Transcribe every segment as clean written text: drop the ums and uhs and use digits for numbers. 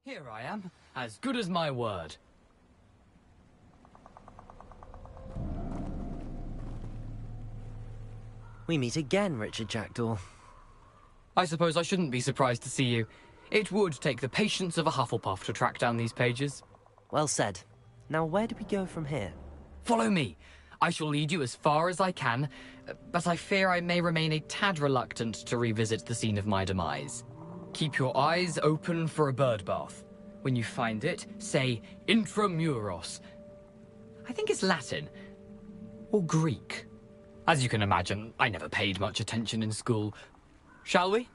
Here I am, as good as my word. We meet again, Richard Jackdaw. I suppose I shouldn't be surprised to see you. It would take the patience of a Hufflepuff to track down these pages. Well said. Now where do we go from here? Follow me. I shall lead you as far as I can, but I fear I may remain a tad reluctant to revisit the scene of my demise. Keep your eyes open for a bird bath. When you find it, say Intramuros. I think it's Latin. Or Greek. As you can imagine, I never paid much attention in school. Shall we?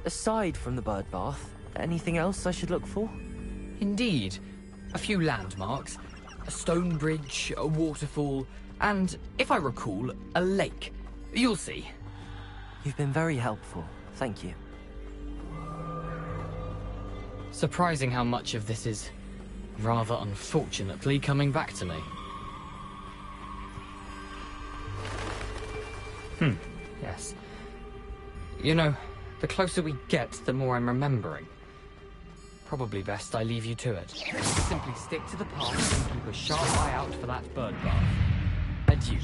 Aside from the bird bath, anything else I should look for? Indeed. A few landmarks. A stone bridge, a waterfall, and, if I recall, a lake. You'll see. You've been very helpful. Thank you. Surprising how much of this is, rather unfortunately, coming back to me. Yes. You know, the closer we get, the more I'm remembering. Probably best I leave you to it. Simply stick to the path and keep a sharp eye out for that bird bath. Adieu.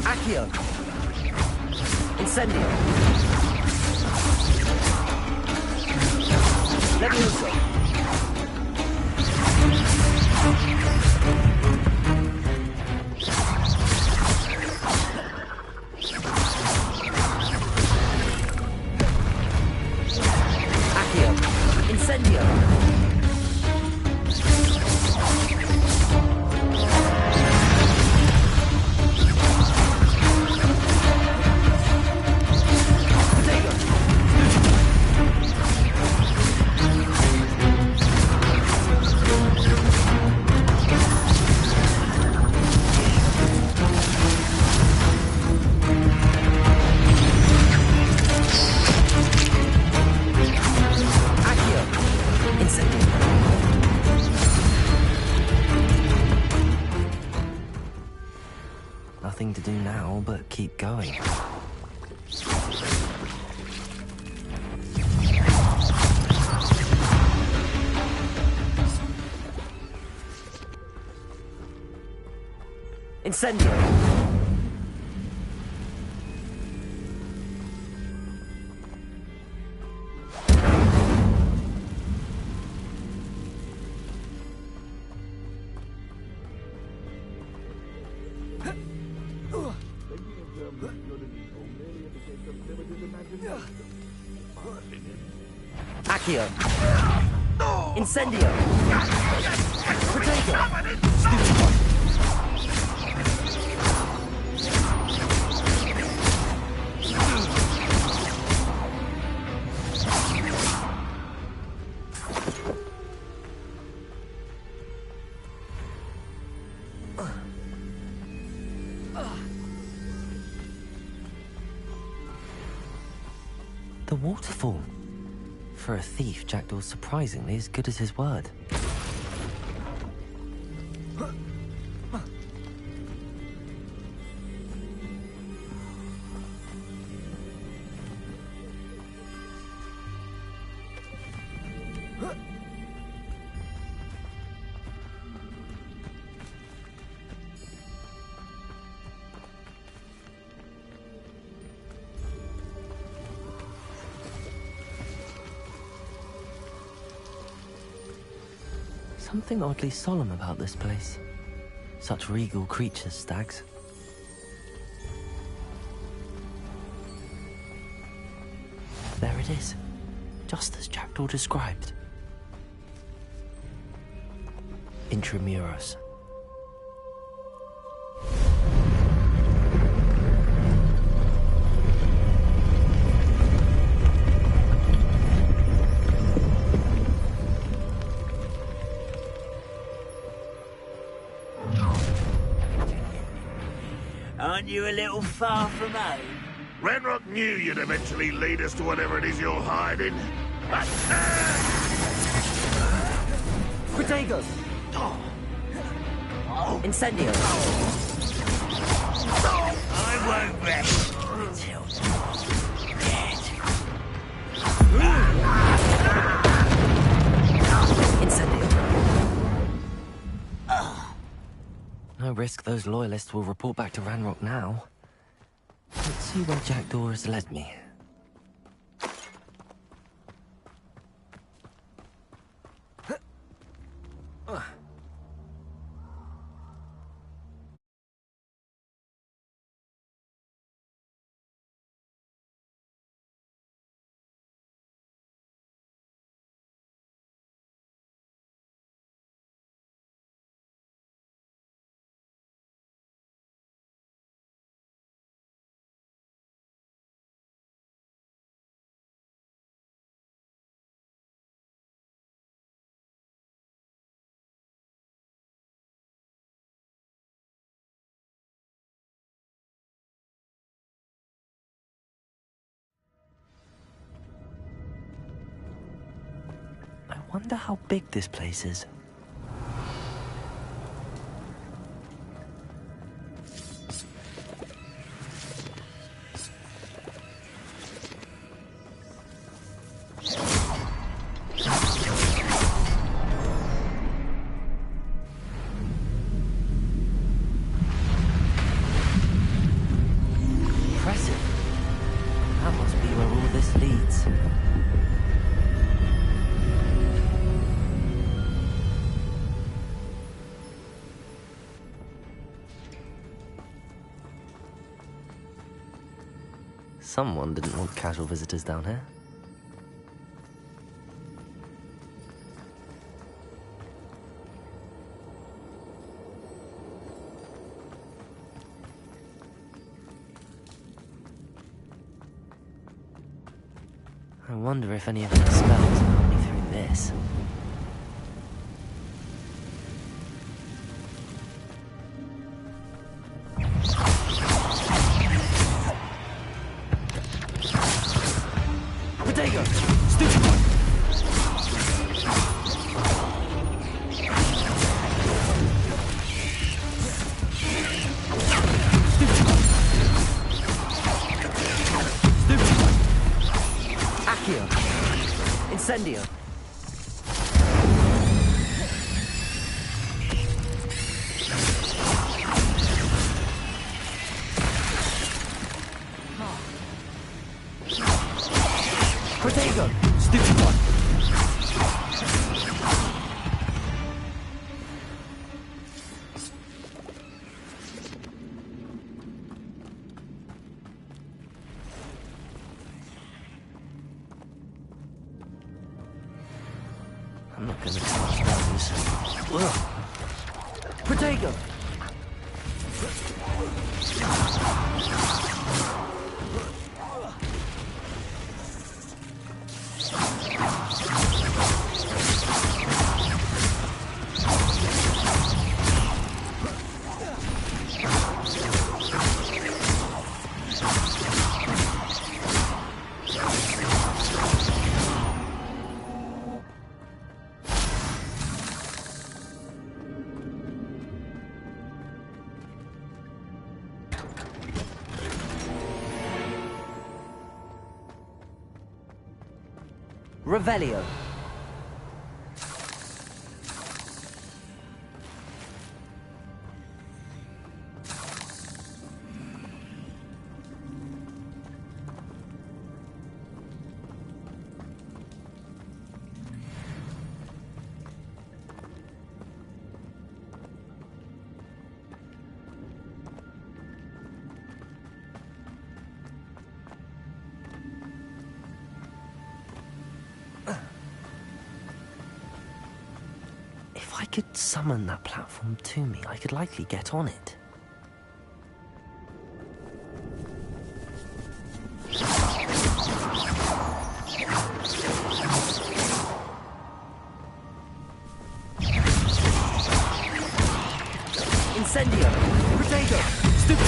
Accio! Incendio! Levioso! Accio! Incendio! Nothing to do now but keep going. Incendio! Accio! Incendio! Protego! The waterfall. For a thief, Jackdaw's surprisingly as good as his word. Something oddly solemn about this place. Such regal creatures, stags. There it is, just as Jackdaw described. Intramuros. Aren't you a little far from home? Ranrock knew you'd eventually lead us to whatever it is you're hiding. Protego! Incendio! I won't rest until dead. Incendio! No risk those loyalists will report back to Ranrock now. Let's see where Jackdaw has led me. I wonder how big this place is. Impressive. That must be where all this leads. Someone didn't want casual visitors down here. I wonder if any of their spells help me through this. Protego! Stupid one! Stupid one! Accio! Incendio! Protego! Stupid one! I'm not gonna trust those. Ugh. Protego! Revelio. If I could summon that platform to me, I could likely get on it. Incendio! Protego! Stupid!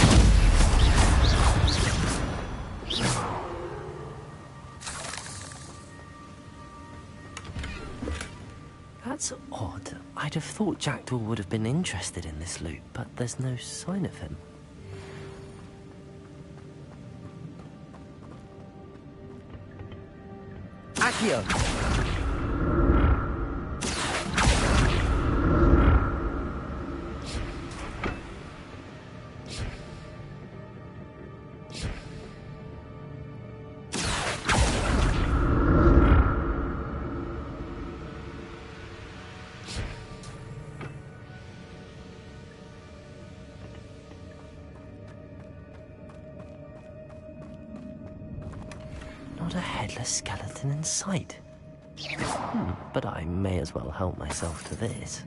That That's odd. I'd have thought Jackdaw would have been interested in this loot, but there's no sign of him. Accio! Not a headless skeleton in sight. But I may as well help myself to this.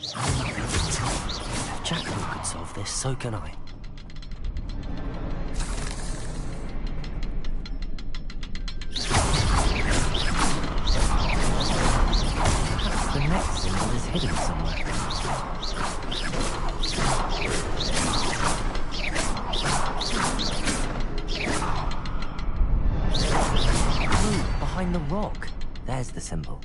If Jackdaw could solve this, so can I. The next symbol is hidden somewhere. Ooh, behind the rock. There's the symbol.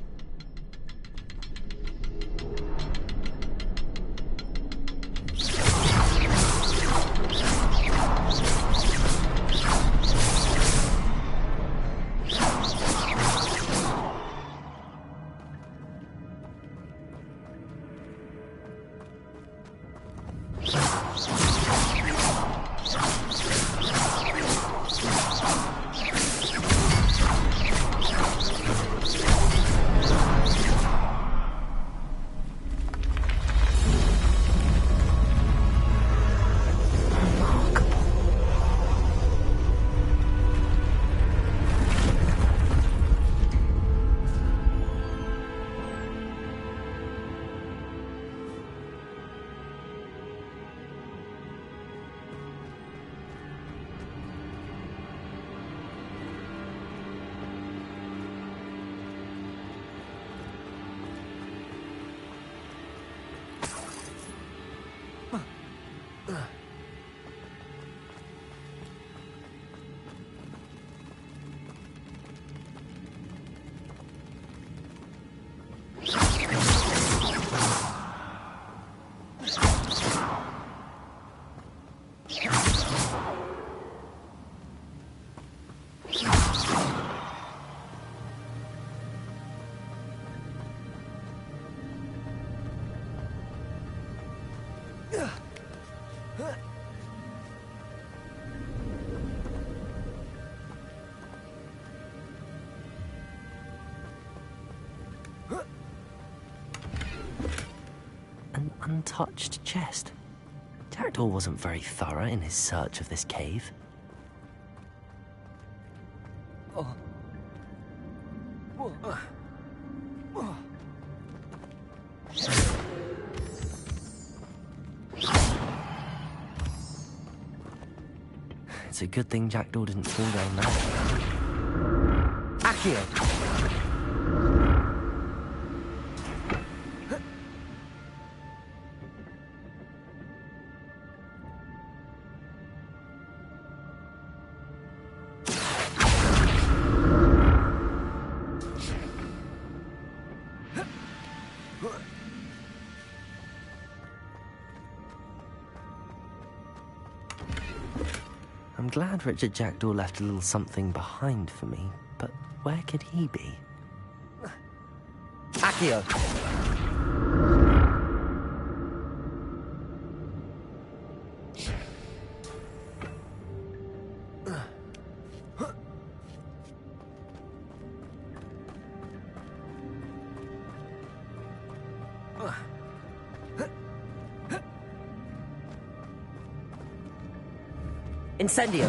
An untouched chest. Jackdaw wasn't very thorough in his search of this cave. It's a good thing Jackdaw didn't fall down there. Accio! I'm glad Richard Jackdaw left a little something behind for me, but where could he be? Accio! Incendio!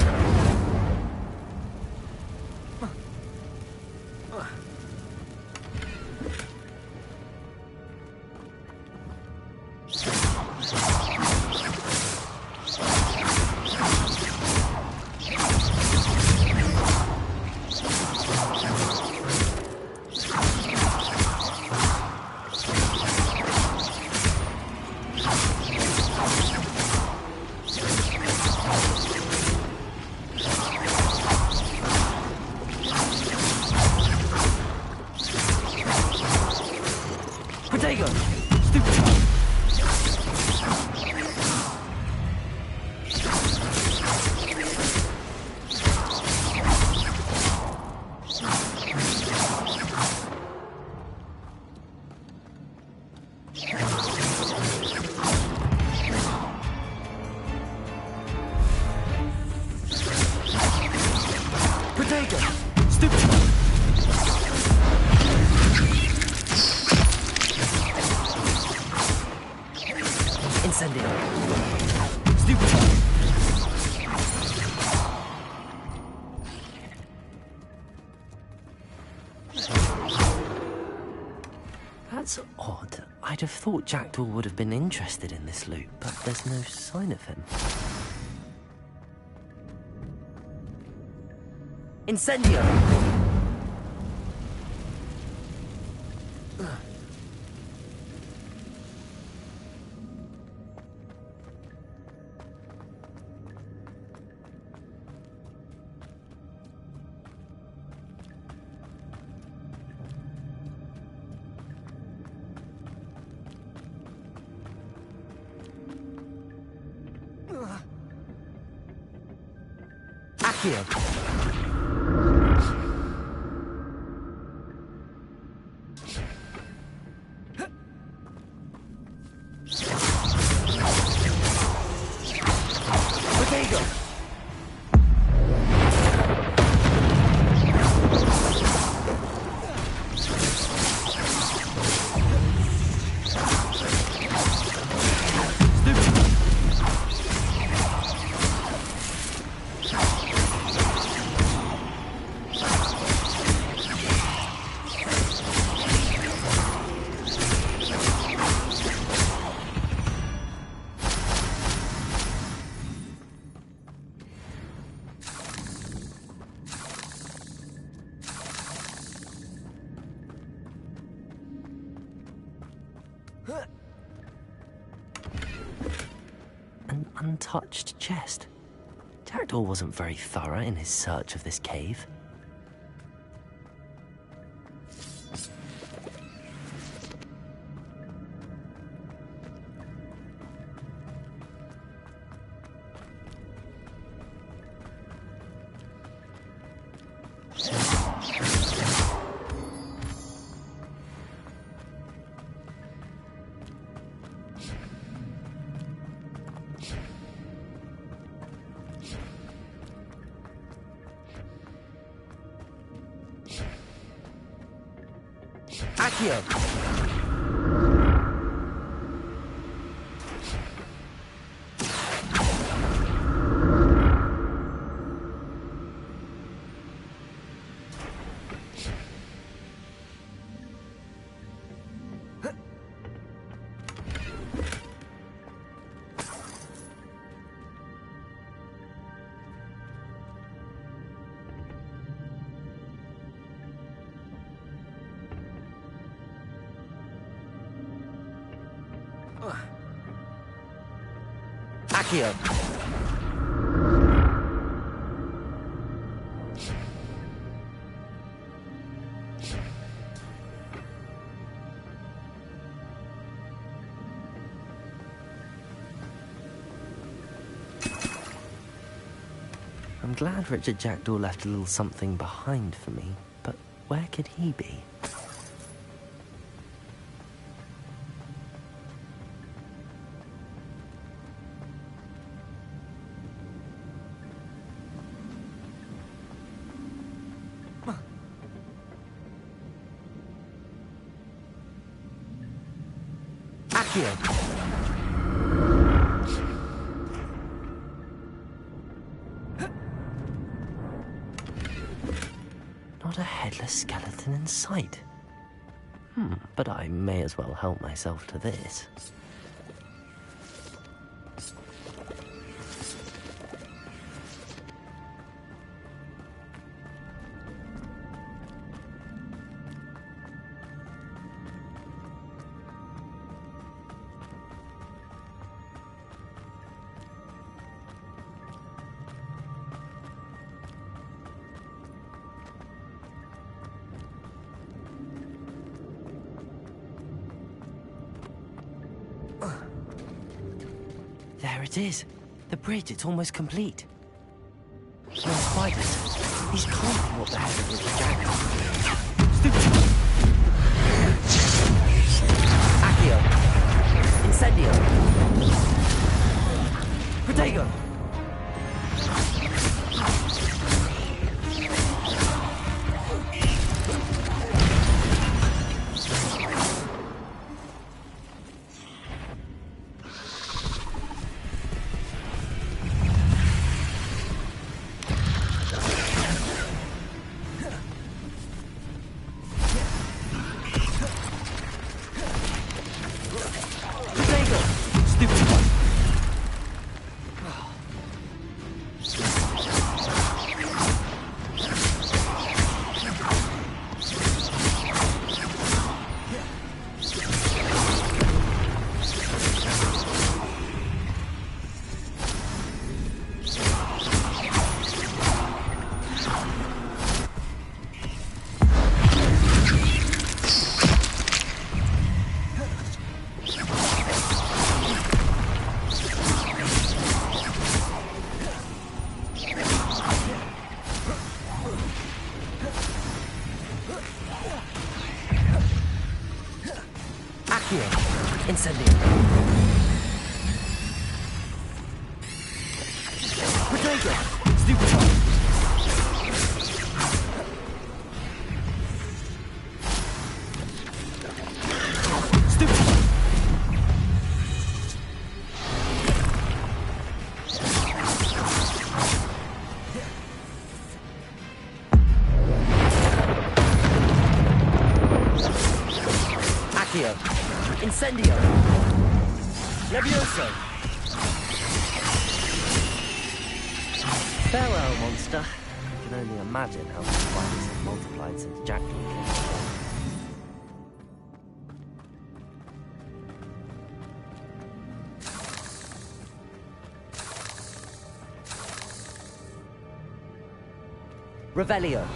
Protego! Stupid! Protego! Stupid! Incendio! Stupid! That's odd. I'd have thought Jackdaw would have been interested in this loot, but there's no sign of him. Incendio! Accio! Protego! An untouched chest. Jackdaw wasn't very thorough in his search of this cave. Accio! Accio! I'm glad Richard Jackdaw left a little something behind for me, but where could he be? Accio! headless skeleton in sight. But I may as well help myself to this. There it is. The bridge, it's almost complete. No spiders. These can't be what the hell it was with Jack. Accio. Incendio. Protego. Incendio. Protego. Stupefy. Stupefy. Accio. Incendio! Levioso! Farewell, monster. I can only imagine how these spiders have multiplied since Jackdaw came. Revelio!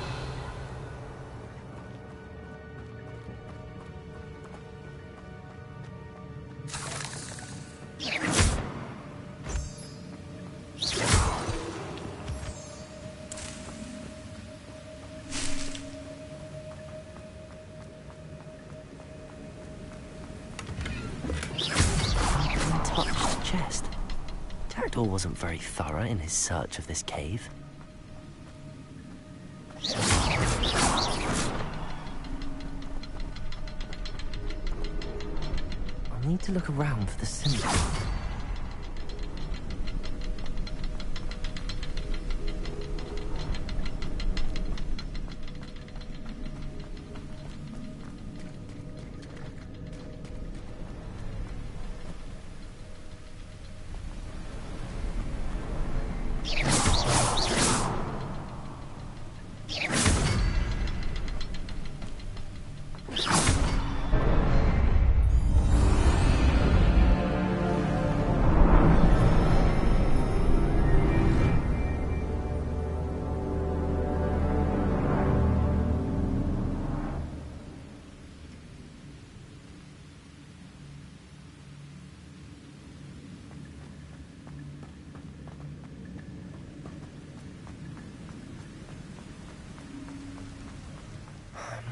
Chest. Jackdaw wasn't very thorough in his search of this cave. I'll need to look around for the symbol.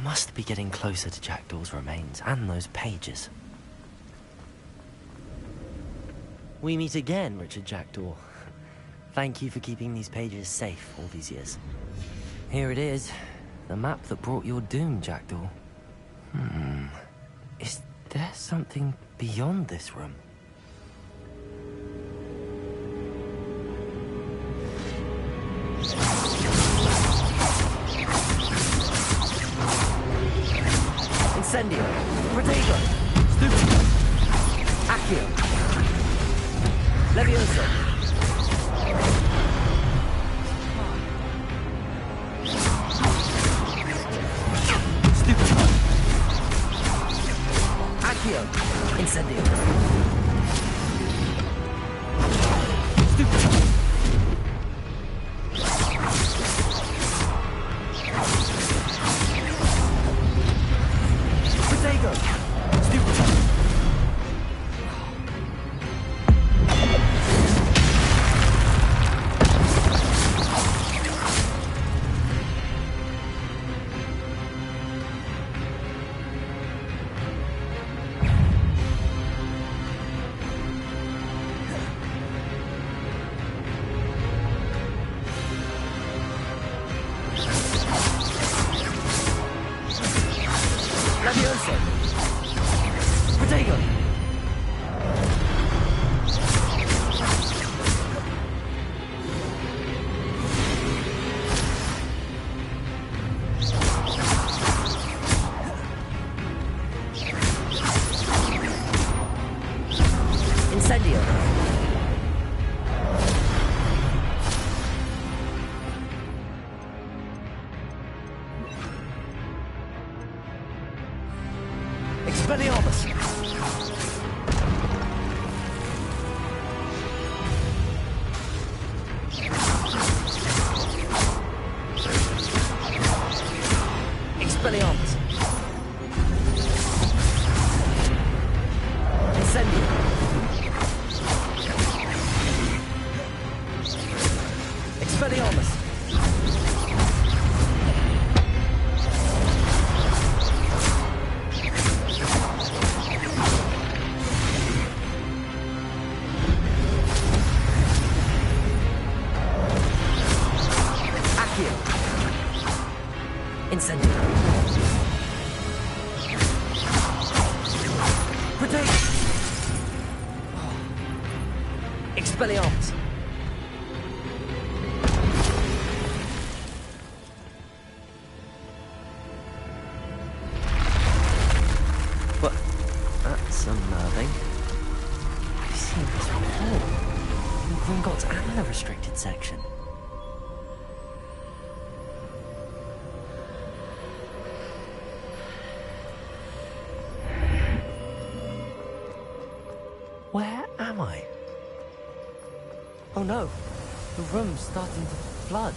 Must be getting closer to Jackdaw's remains and those pages. We meet again, Richard Jackdaw. Thank you for keeping these pages safe all these years. Here it is, the map that brought your doom, Jackdaw. Is there something beyond this room? Incendio. Protego. Stupido. Accio. Levioso. Stupido. Accio. Incendio. Stupido. Protego. Stupido. Levioso. Protego. Incendio. Expelliarmus! Expelliarmus! Incendio! Expelliarmus! Incendio. Protect. Expelliarmus. But that's unnerving. I've seen this before. In Gringotts and the restricted section. Where am I? Oh no, the room's starting to flood.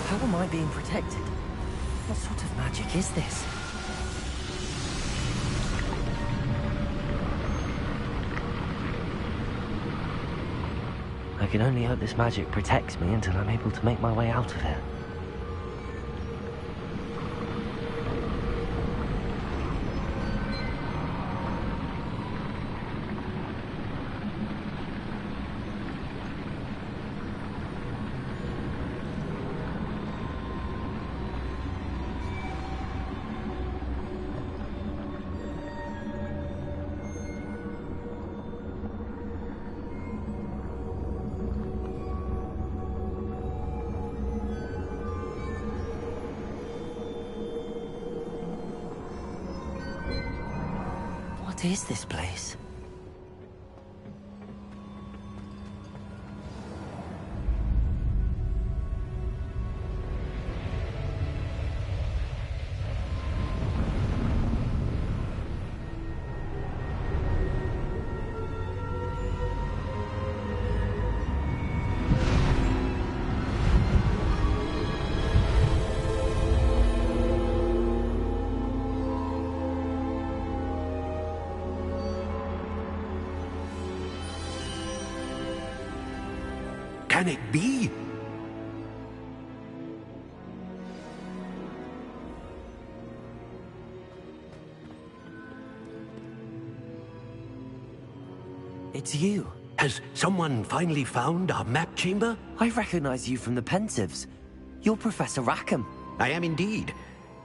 How am I being protected? What sort of magic is this? I can only hope this magic protects me until I'm able to make my way out of here. What is this place? Can it be? It's you. Has someone finally found our map chamber? I recognize you from the Pensieves. You're Professor Rackham. I am indeed.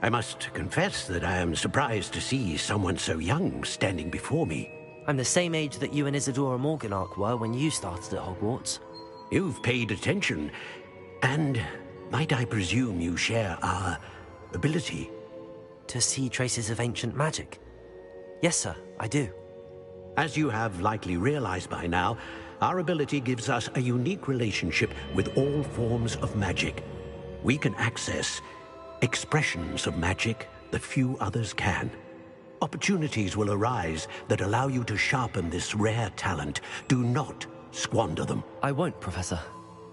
I must confess that I am surprised to see someone so young standing before me. I'm the same age that you and Isidora Morganach were when you started at Hogwarts. You've paid attention, and might I presume you share our ability? To see traces of ancient magic? Yes, sir, I do. As you have likely realized by now, our ability gives us a unique relationship with all forms of magic. We can access expressions of magic that few others can. Opportunities will arise that allow you to sharpen this rare talent. Do not squander them. I won't, Professor.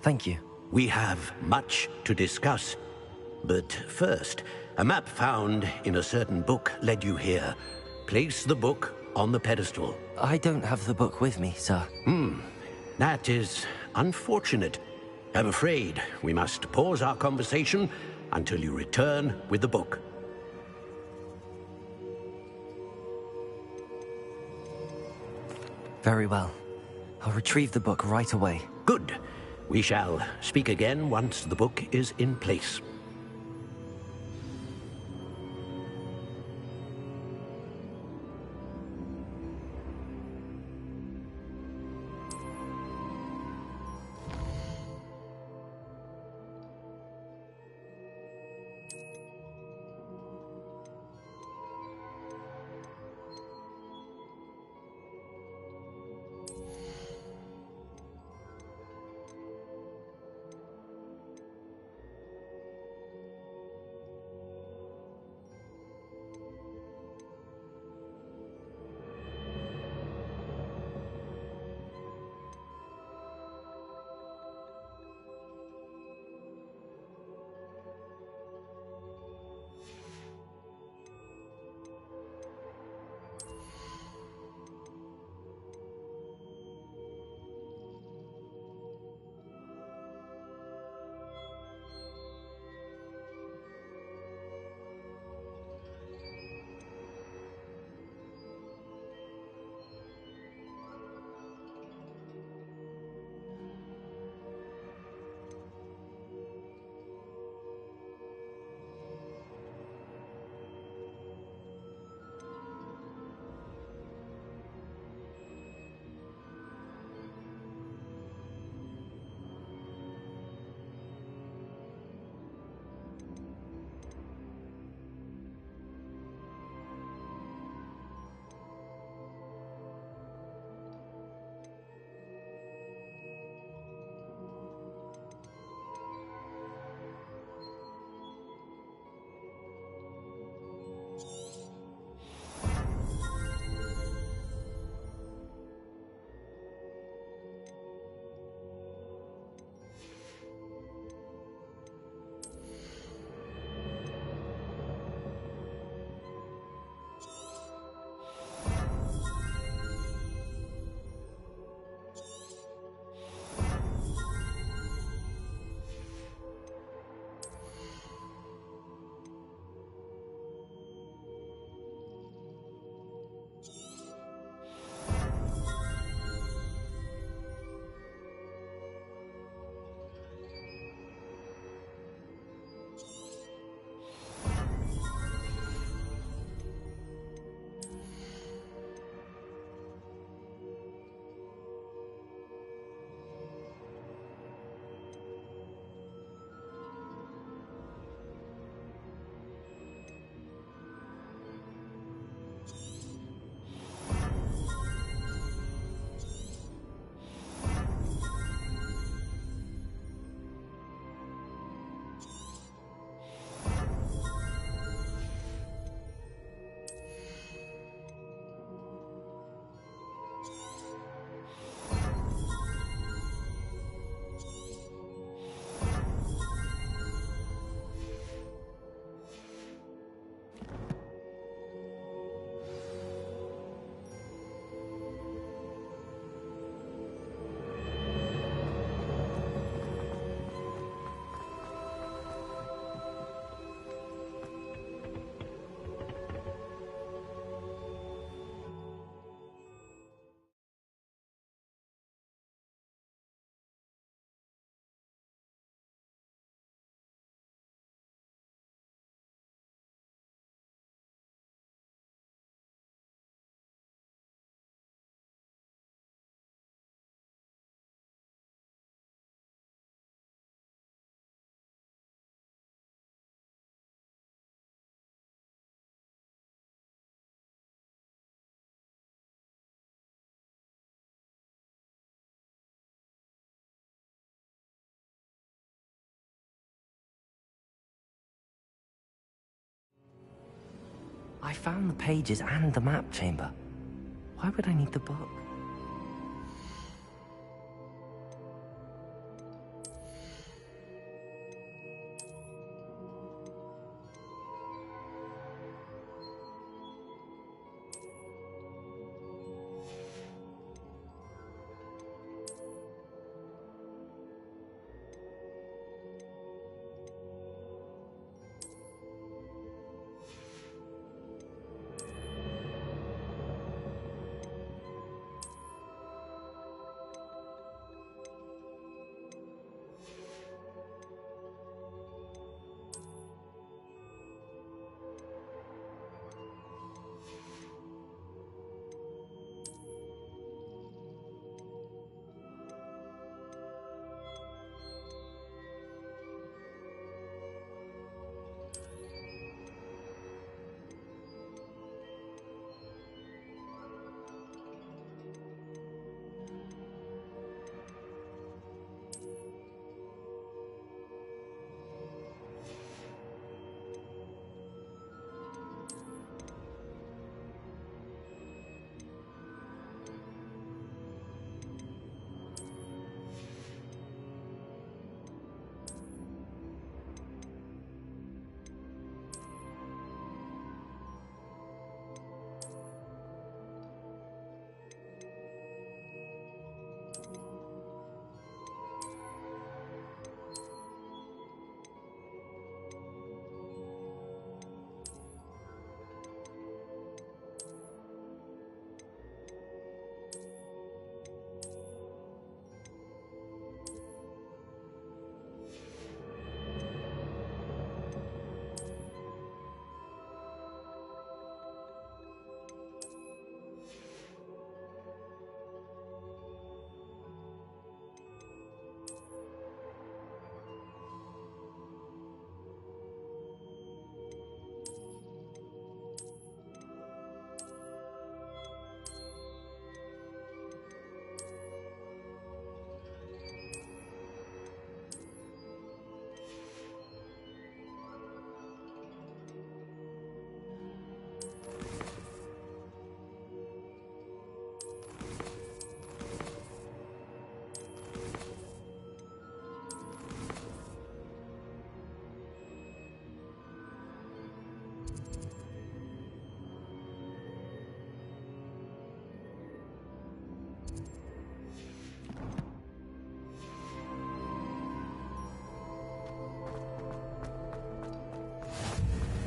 Thank you. We have much to discuss. But first, a map found in a certain book led you here. Place the book on the pedestal. I don't have the book with me, sir. That is unfortunate. I'm afraid we must pause our conversation until you return with the book. Very well. I'll retrieve the book right away. Good. We shall speak again once the book is in place. I found the pages and the map chamber. Why would I need the book?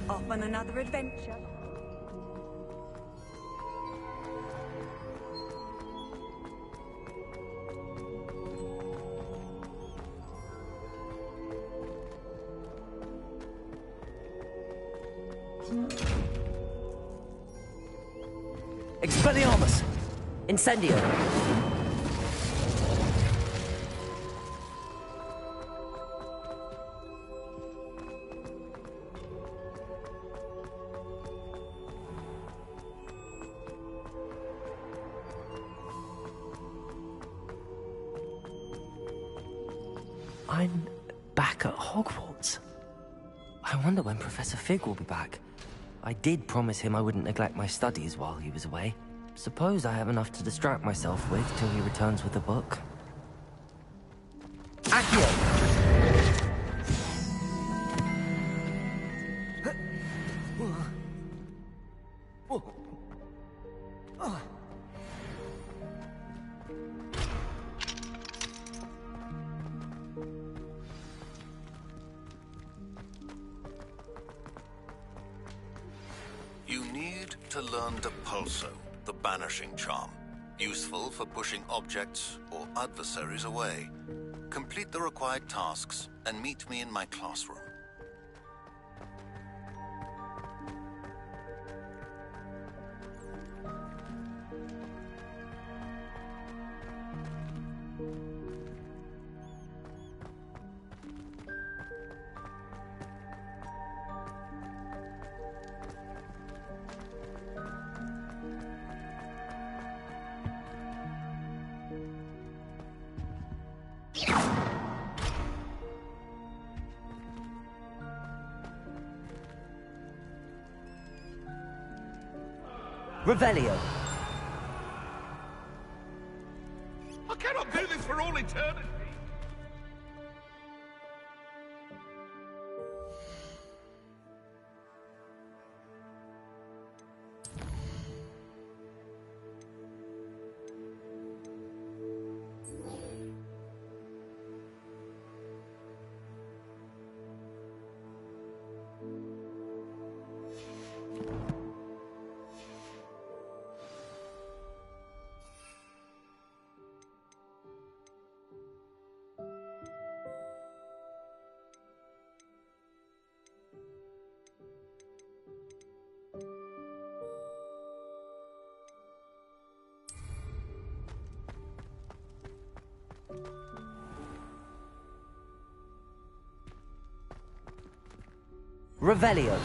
Off on another adventure. Expelliarmus! Incendio! I'm back at Hogwarts. I wonder when Professor Fig will be back. I did promise him I wouldn't neglect my studies while he was away. Suppose I have enough to distract myself with till he returns with a book. Accio! You need to learn Depulso, the Banishing Charm. Useful for pushing objects or adversaries away. Complete the required tasks and meet me in my classroom. Revelio. I cannot do this for all eternity. Revelio.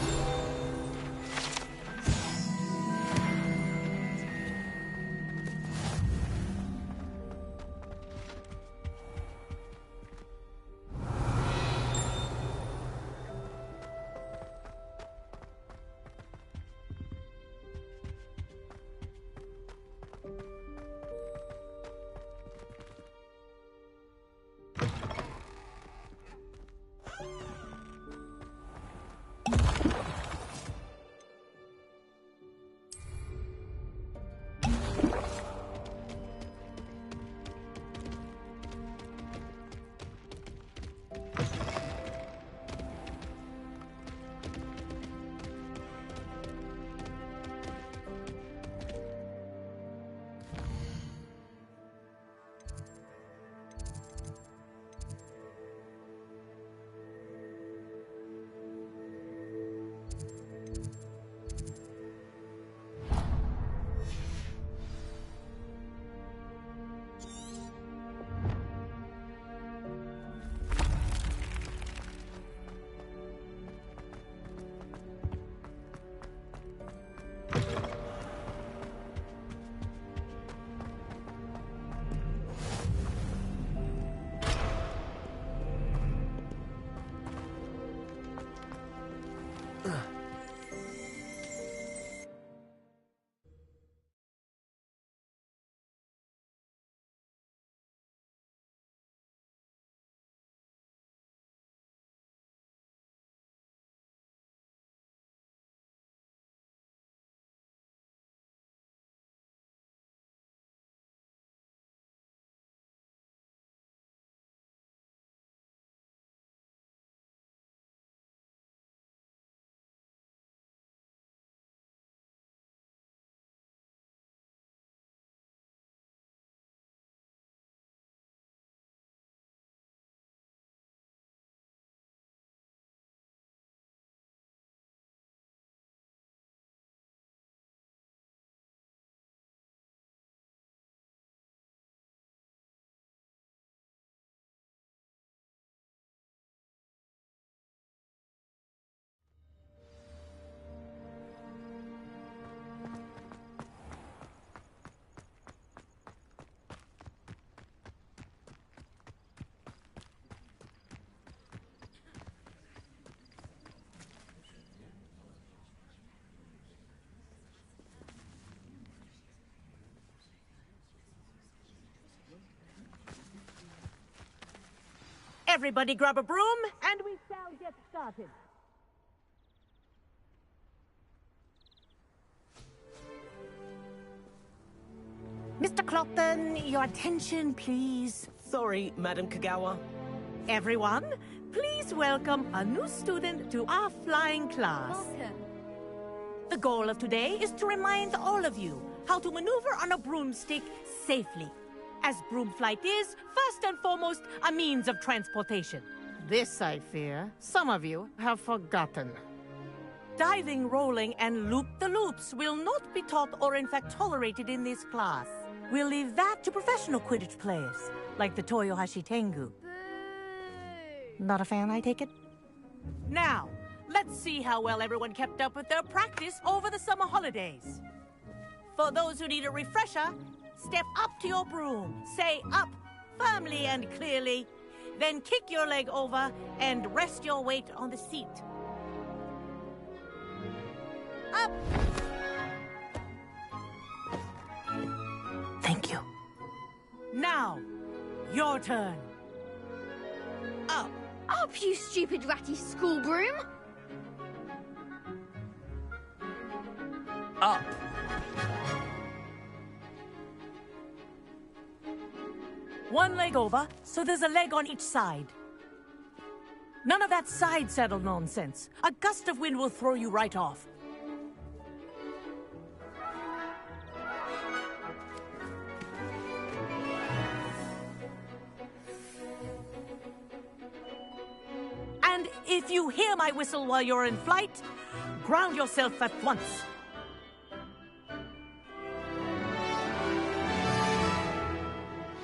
Everybody grab a broom, and we shall get started. Mr. Clopton, your attention, please. Sorry, Madam Kagawa. Everyone, please welcome a new student to our flying class. Welcome. The goal of today is to remind all of you how to maneuver on a broomstick safely, as broom flight is, first and foremost, a means of transportation. This, I fear, some of you have forgotten. Diving, rolling, and loop-the-loops will not be taught or in fact tolerated in this class. We'll leave that to professional Quidditch players, like the Toyohashi Tengu. Not a fan, I take it? Now, let's see how well everyone kept up with their practice over the summer holidays. For those who need a refresher, step up to your broom, say up firmly and clearly, then kick your leg over and rest your weight on the seat. Up! Now, your turn. Up! Up, you stupid ratty school broom! Up! One leg over, so there's a leg on each side. None of that side saddle nonsense. A gust of wind will throw you right off. And if you hear my whistle while you're in flight, ground yourself at once.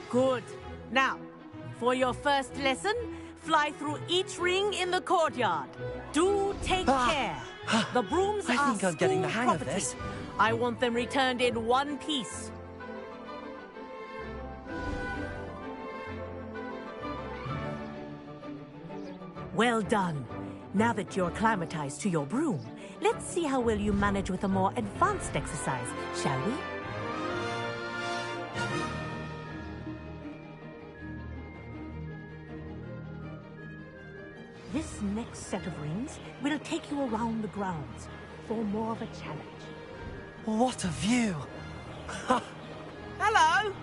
Good. Now, for your first lesson, fly through each ring in the courtyard. Do take care. The brooms I are think I'm getting the school hang of property. this. I want them returned in one piece. Well done. Now that you're acclimatized to your broom, let's see how well you manage with a more advanced exercise, shall we? This next set of rings will take you around the grounds for more of a challenge. What a view! Hello!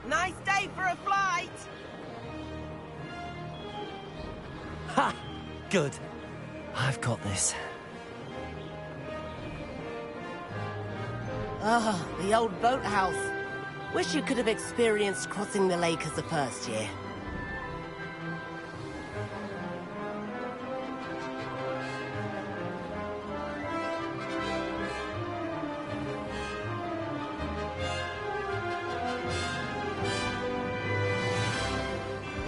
Nice day for a flight! Ha! Good. I've got this. Ah, the old boathouse. Wish you could have experienced crossing the lake as a first year.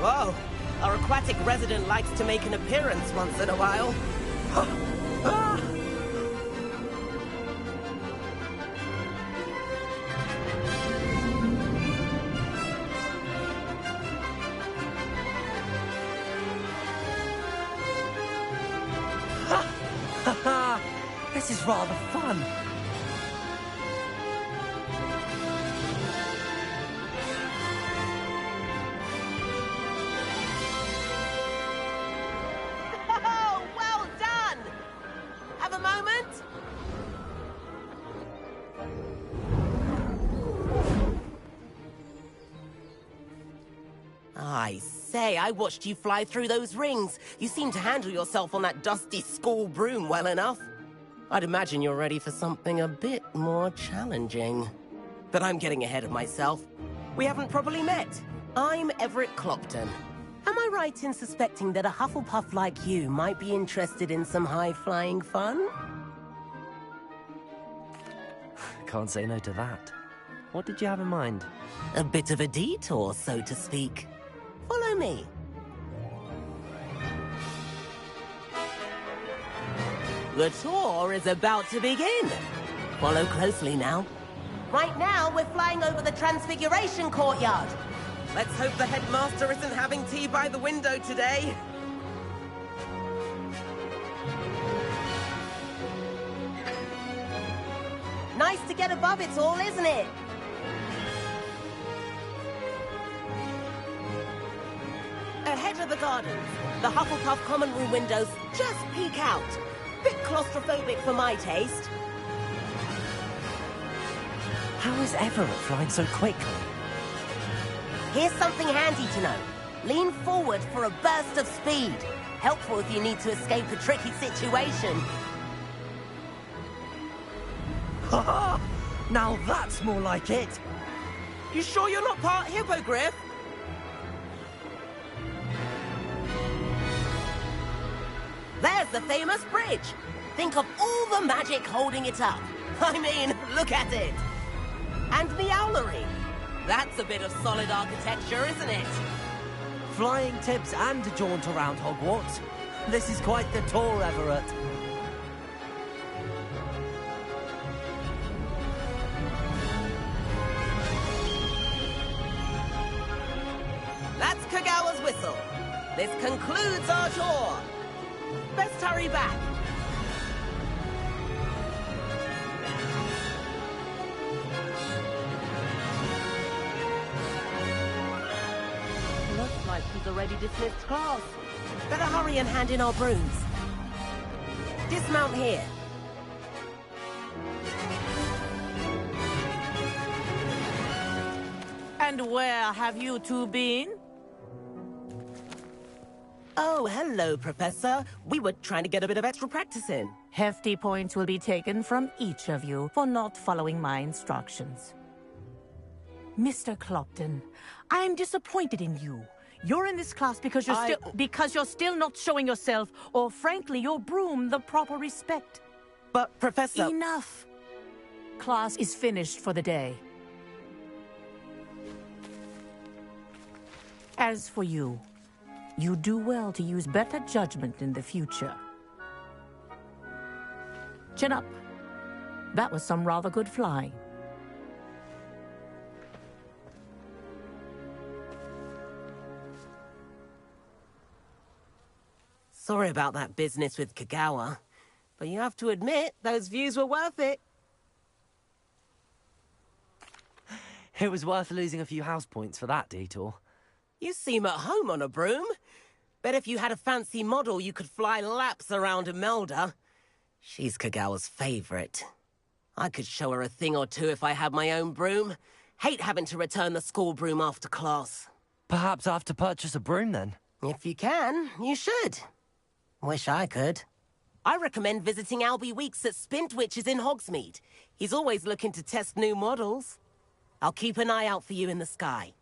Whoa! Our aquatic resident likes to make an appearance once in a while. This is rather fun. Oh, well done! Have a moment? I say, I watched you fly through those rings. You seem to handle yourself on that dusty school broom well enough. I'd imagine you're ready for something a bit more challenging. But I'm getting ahead of myself. We haven't properly met. I'm Everett Clopton. Am I right in suspecting that a Hufflepuff like you might be interested in some high-flying fun? Can't say no to that. What did you have in mind? A bit of a detour, so to speak. Follow me. The tour is about to begin. Follow closely now. Right now, we're flying over the Transfiguration Courtyard. Let's hope the headmaster isn't having tea by the window today. Nice to get above it all, isn't it? Ahead of the gardens, the Hufflepuff common room windows just peek out. Bit claustrophobic for my taste. How is Everett flying so quickly? Here's something handy to know. Lean forward for a burst of speed. Helpful if you need to escape a tricky situation. Ha! Now that's more like it. You sure you're not part hippogriff? There's the famous bridge. Think of all the magic holding it up. I mean, look at it. And the owlery. That's a bit of solid architecture, isn't it? Flying tips and a jaunt around Hogwarts. This is quite the tour, Everett. That's Kagawa's whistle. This concludes our tour. Best hurry back. is already dismissed class. Better hurry and hand in our brooms. Dismount here. And where have you two been? Oh, hello, Professor. We were trying to get a bit of extra practice in. Hefty points will be taken from each of you for not following my instructions. Mr. Clopton, I'm disappointed in you. You're in this class because you're still not showing yourself, or frankly, your broom, the proper respect. But, Professor... Enough! Class is finished for the day. As for you, you do well to use better judgment in the future. Chin up. That was some rather good flying. Sorry about that business with Kagawa, but you have to admit, those views were worth it. It was worth losing a few house points for that detour. You seem at home on a broom. Bet if you had a fancy model, you could fly laps around Imelda. She's Kagawa's favorite. I could show her a thing or two if I had my own broom. Hate having to return the school broom after class. Perhaps I have to purchase a broom then. If you can, you should. Wish I could. I recommend visiting Albie Weeks at Spintwitches in Hogsmeade. He's always looking to test new models. I'll keep an eye out for you in the sky.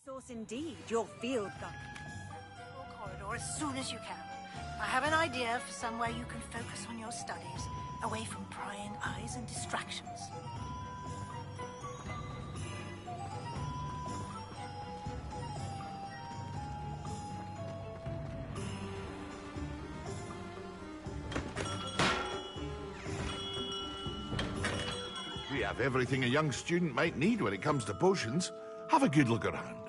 Resource indeed, your field guide. Corridor as soon as you can. I have an idea for somewhere you can focus on your studies, away from prying eyes and distractions. We have everything a young student might need when it comes to potions. Have a good look around.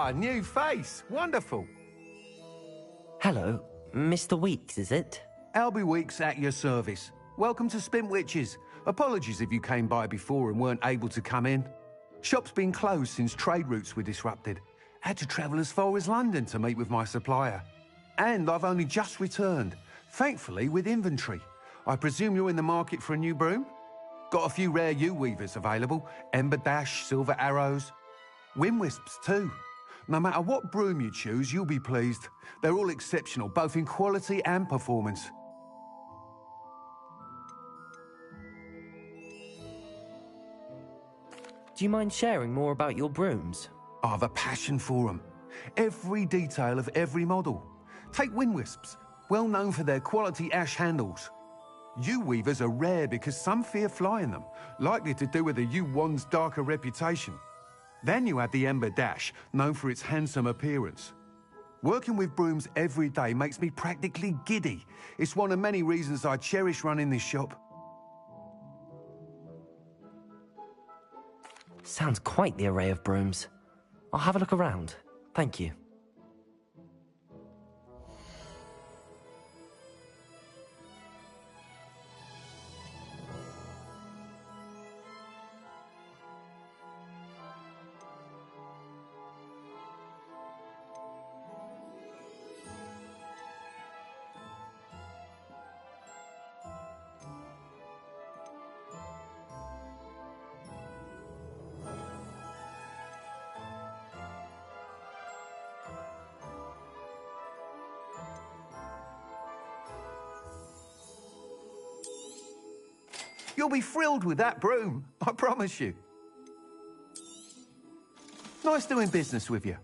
Ah, new face. Wonderful. Hello, Mr. Weeks, is it? Albie Weeks at your service. Welcome to Spintwitches. Apologies if you came by before and weren't able to come in. Shop's been closed since trade routes were disrupted. Had to travel as far as London to meet with my supplier. And I've only just returned, thankfully with inventory. I presume you're in the market for a new broom? Got a few rare yew-weavers available. Ember Dash, Silver Arrows. Wind-Wisps too. No matter what broom you choose, you'll be pleased. They're all exceptional, both in quality and performance. Do you mind sharing more about your brooms? I've a passion for them. Every detail of every model. Take Wind-Wisps, well known for their quality ash handles. Yew-weavers are rare because some fear flying them, likely to do with the yew wand's darker reputation. Then you have the Ember Dash, known for its handsome appearance. Working with brooms every day makes me practically giddy. It's one of many reasons I cherish running this shop. Sounds quite the array of brooms. I'll have a look around. Thank you. You'll be thrilled with that broom, I promise you. Nice doing business with you.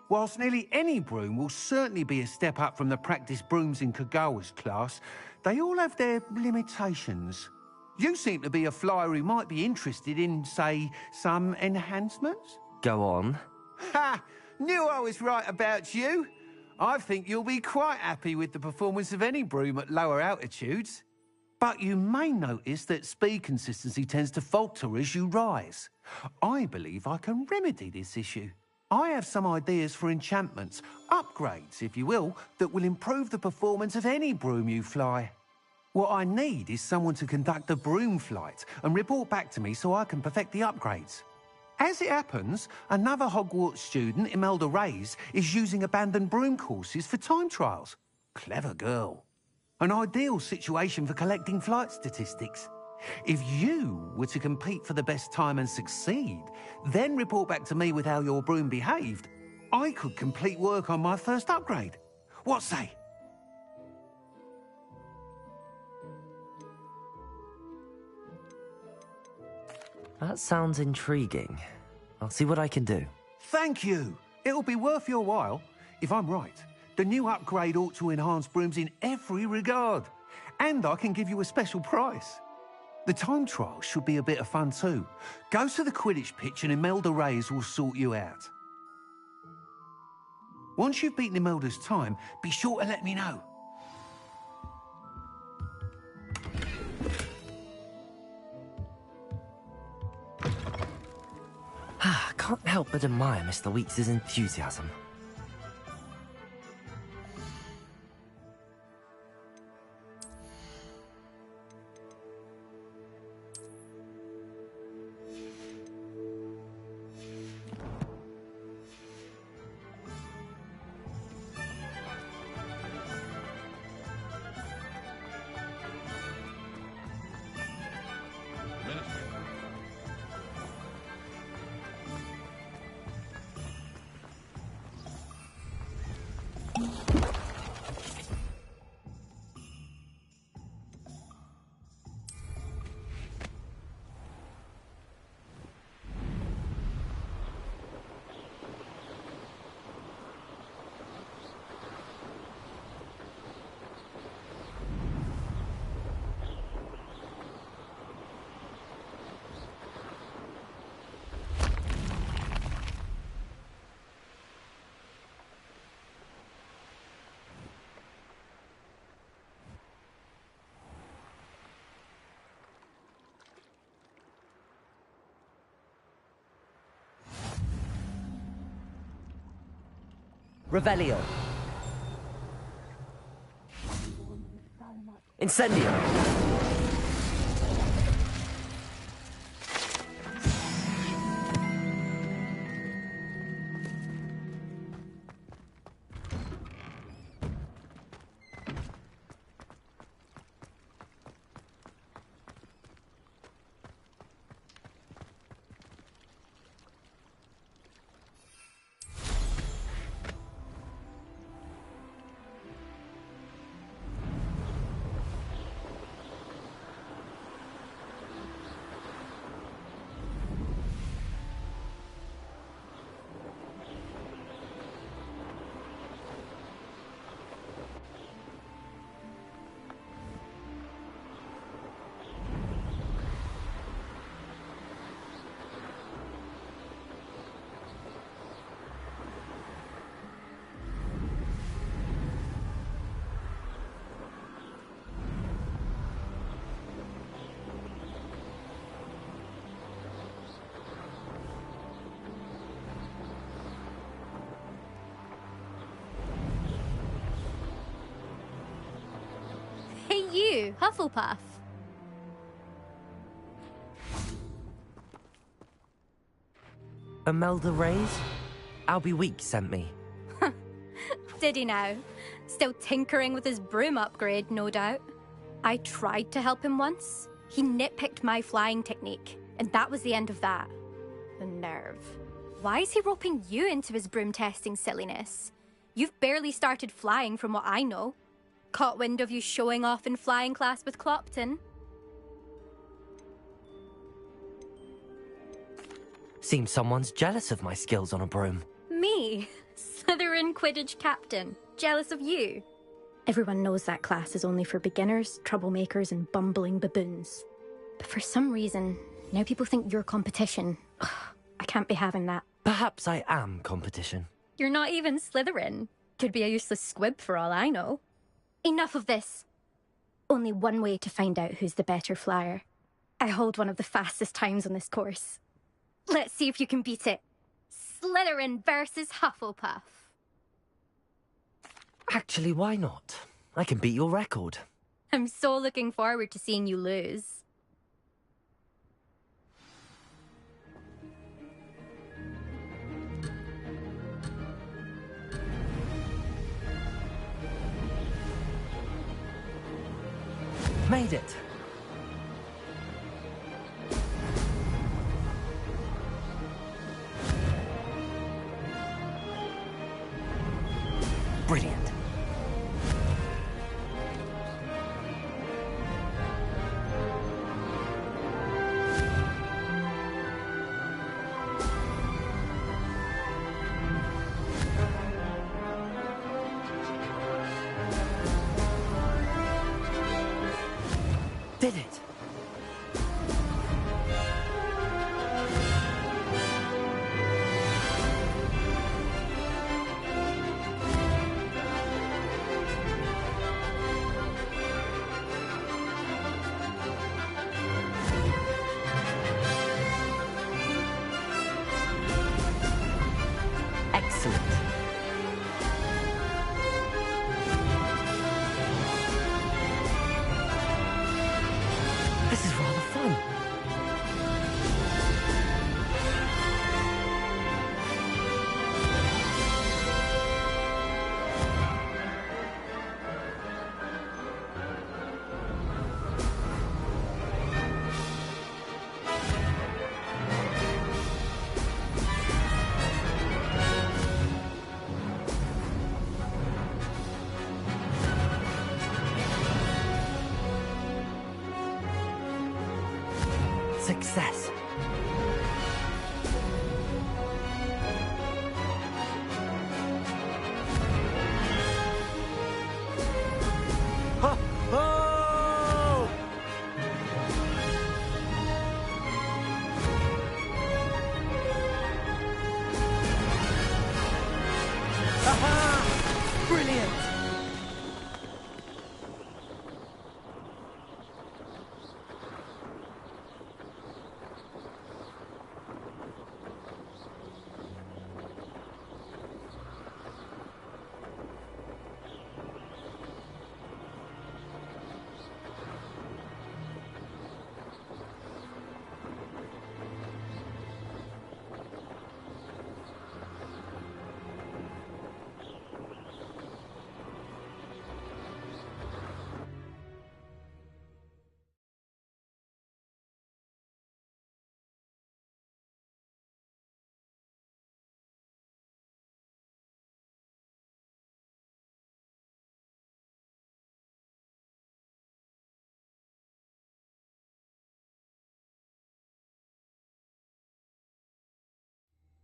Whilst nearly any broom will certainly be a step up from the practice brooms in Kagawa's class, they all have their limitations. You seem to be a flyer who might be interested in, say, some enhancements? Go on. Ha! Knew I was right about you. I think you'll be quite happy with the performance of any broom at lower altitudes. But you may notice that speed consistency tends to falter as you rise. I believe I can remedy this issue. I have some ideas for enchantments, upgrades, if you will, that will improve the performance of any broom you fly. What I need is someone to conduct a broom flight and report back to me so I can perfect the upgrades. As it happens, another Hogwarts student, Imelda Reyes, is using abandoned broom courses for time trials. Clever girl. An ideal situation for collecting flight statistics. If you were to compete for the best time and succeed, then report back to me with how your broom behaved, I could complete work on my first upgrade. What say? That sounds intriguing. I'll see what I can do. Thank you. It'll be worth your while. If I'm right, the new upgrade ought to enhance brooms in every regard. And I can give you a special price. The time trial should be a bit of fun too. Go to the Quidditch pitch and Imelda Reyes will sort you out. Once you've beaten Imelda's time, be sure to let me know. Can't help but admire Mr. Weeks' enthusiasm. Revelio. Incendio. Hey you, Hufflepuff. Imelda Reyes? Albie Week sent me. Did he now? Still tinkering with his broom upgrade, no doubt. I tried to help him once. He nitpicked my flying technique, and that was the end of that. The nerve. Why is he roping you into his broom testing silliness? You've barely started flying from what I know. Caught wind of you showing off in flying class with Clopton. Seems someone's jealous of my skills on a broom. Me? Slytherin Quidditch captain. Jealous of you? Everyone knows that class is only for beginners, troublemakers, and bumbling baboons. But for some reason, now people think you're competition. Ugh, I can't be having that. Perhaps I am competition. You're not even Slytherin. Could be a useless squib for all I know. Enough of this. Only one way to find out who's the better flyer. I hold one of the fastest times on this course. Let's see if you can beat it. Slytherin versus Hufflepuff. Actually, why not? I can beat your record. I'm so looking forward to seeing you lose. Made it. Brilliant. Did it. Excellent. This is rather fun. Success. Ha! Oh! Aha! Brilliant!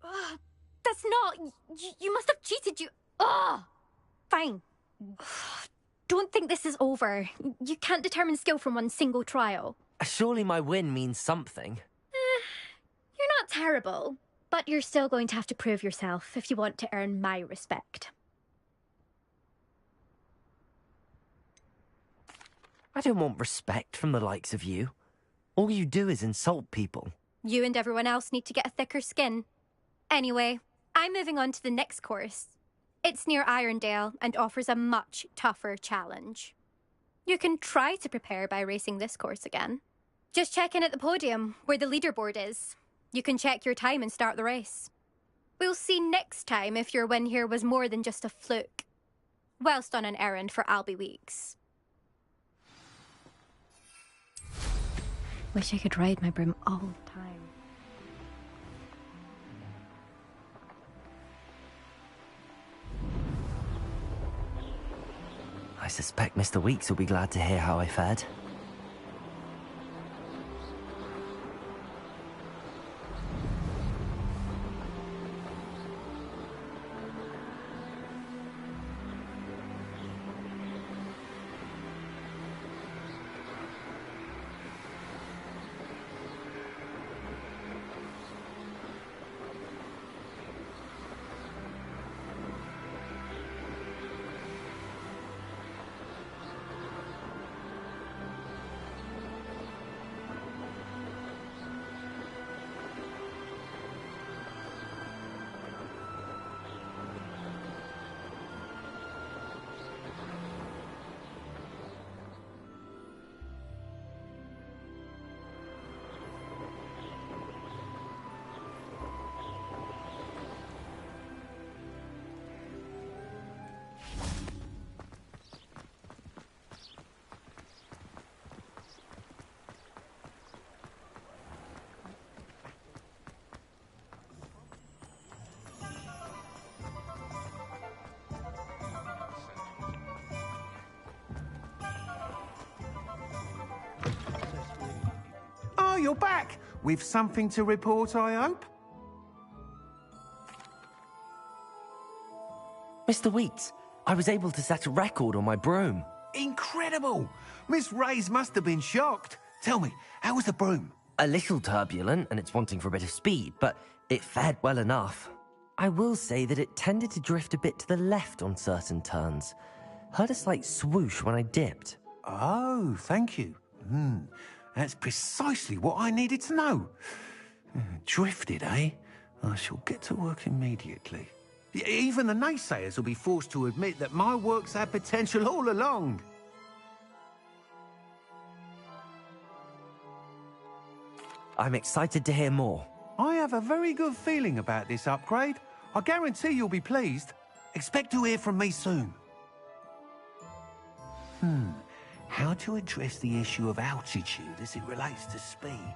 That's not... You must have cheated, you... Ugh! Fine. Don't think this is over. You can't determine skill from one single trial. Surely my win means something. You're not terrible, but you're still going to have to prove yourself if you want to earn my respect. I don't want respect from the likes of you. All you do is insult people. You and everyone else need to get a thicker skin. Anyway, I'm moving on to the next course. It's near Irondale and offers a much tougher challenge. You can try to prepare by racing this course again. Just check in at the podium, where the leaderboard is. You can check your time and start the race. We'll see next time if your win here was more than just a fluke. Whilst on an errand for Albie Weeks. Wish I could ride my broom all the time. I suspect Mr. Weeks will be glad to hear how I fared. Oh, you're back! With something to report, I hope? Mr. Weeks, I was able to set a record on my broom. Incredible! Miss Reyes must have been shocked. Tell me, how was the broom? A little turbulent, and it's wanting for a bit of speed, but it fared well enough. I will say that it tended to drift a bit to the left on certain turns. Heard a slight swoosh when I dipped. Oh, thank you. That's precisely what I needed to know. Drifted, eh? I shall get to work immediately. Even the naysayers will be forced to admit that my work's had potential all along. I'm excited to hear more. I have a very good feeling about this upgrade. I guarantee you'll be pleased. Expect to hear from me soon. How to address the issue of altitude as it relates to speed?